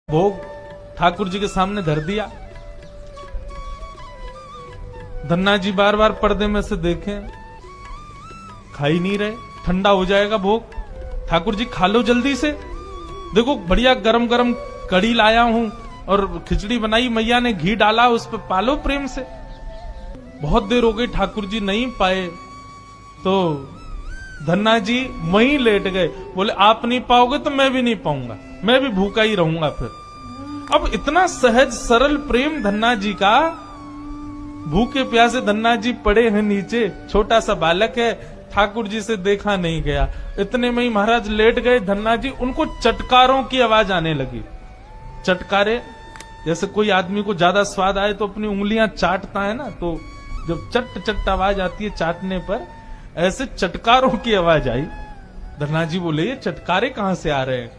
भोग ठाकुर जी के सामने धर दिया। धन्ना जी बार बार पर्दे में से देखें, खा ही नहीं रहे, ठंडा हो जाएगा भोग। ठाकुर जी खा लो जल्दी से, देखो बढ़िया गरम गरम कड़ी लाया हूं और खिचड़ी बनाई, मैया ने घी डाला उस पर, पालो प्रेम से। बहुत देर हो गई ठाकुर जी नहीं पाए तो धन्ना जी वहीं लेट गए। बोले आप नहीं पाओगे तो मैं भी नहीं पाऊंगा, मैं भी भूखा ही रहूंगा फिर। अब इतना सहज सरल प्रेम धन्ना जी का, भूखे प्यासे धन्ना जी पड़े हैं नीचे, छोटा सा बालक है, ठाकुर जी से देखा नहीं गया। इतने में ही महाराज लेट गए धन्ना जी, उनको चटकारों की आवाज आने लगी। चटकारे जैसे कोई आदमी को ज्यादा स्वाद आए तो अपनी उंगलियां चाटता है ना, तो जब चट चट आवाज आती है चाटने पर, ऐसे चटकारों की आवाज आई। धन्ना जी बोले ये चटकारे कहां से आ रहे हैं?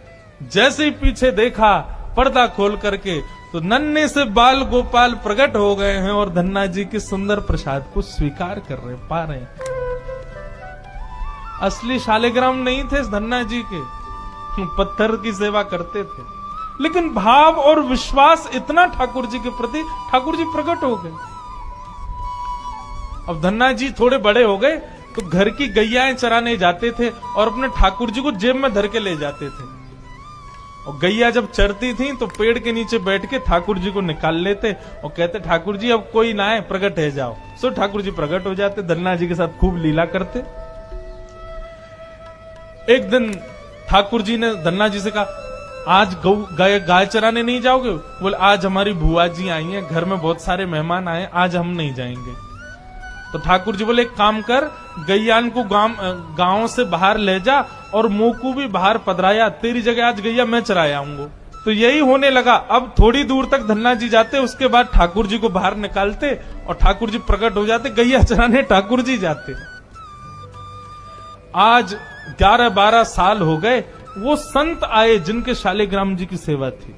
जैसे ही पीछे देखा पर्दा खोल करके तो नन्हे से बाल गोपाल प्रकट हो गए हैं और धन्ना जी के सुंदर प्रसाद को स्वीकार कर रहे पा रहे हैं। असली शालिग्राम नहीं थे धन्ना जी के, पत्थर की सेवा करते थे, लेकिन भाव और विश्वास इतना ठाकुर जी के प्रति, ठाकुर जी प्रकट हो गए। अब धन्ना जी थोड़े बड़े हो गए तो घर की गैयाएं चराने जाते थे और अपने ठाकुर जी को जेब में धर के ले जाते थे। और गैया जब चरती थी तो पेड़ के नीचे बैठ के ठाकुर जी को निकाल लेते और कहते ठाकुर जी अब कोई ना आए, प्रकट है जाओ। सो ठाकुर जी प्रकट हो जाते, धन्ना जी के साथ खूब लीला करते। एक दिन ठाकुर जी ने धन्ना जी से कहा आज गाय चराने नहीं जाओगे? बोले आज हमारी बुआ जी आई हैं, घर में बहुत सारे मेहमान आए, आज हम नहीं जाएंगे। तो ठाकुर जी बोले एक काम कर, गैयान को गांव से बाहर ले जा और मोकू भी बाहर पधराया, तेरी जगह आज गैया मैं चराया आऊंगा। तो यही होने लगा। अब थोड़ी दूर तक धन्ना जी जाते, उसके बाद ठाकुर जी को बाहर निकालते और ठाकुर जी प्रकट हो जाते, गैया चराने ठाकुर जी जाते। आज 11-12 साल हो गए, वो संत आए जिनके शालिग्राम जी की सेवा थी।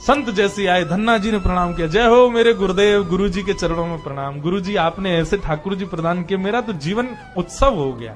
संत जैसे आए, धन्ना जी ने प्रणाम किया, जय हो मेरे गुरुदेव, गुरु जी के चरणों में प्रणाम। गुरु जी आपने ऐसे ठाकुर जी प्रदान किए, मेरा तो जीवन उत्सव हो गया।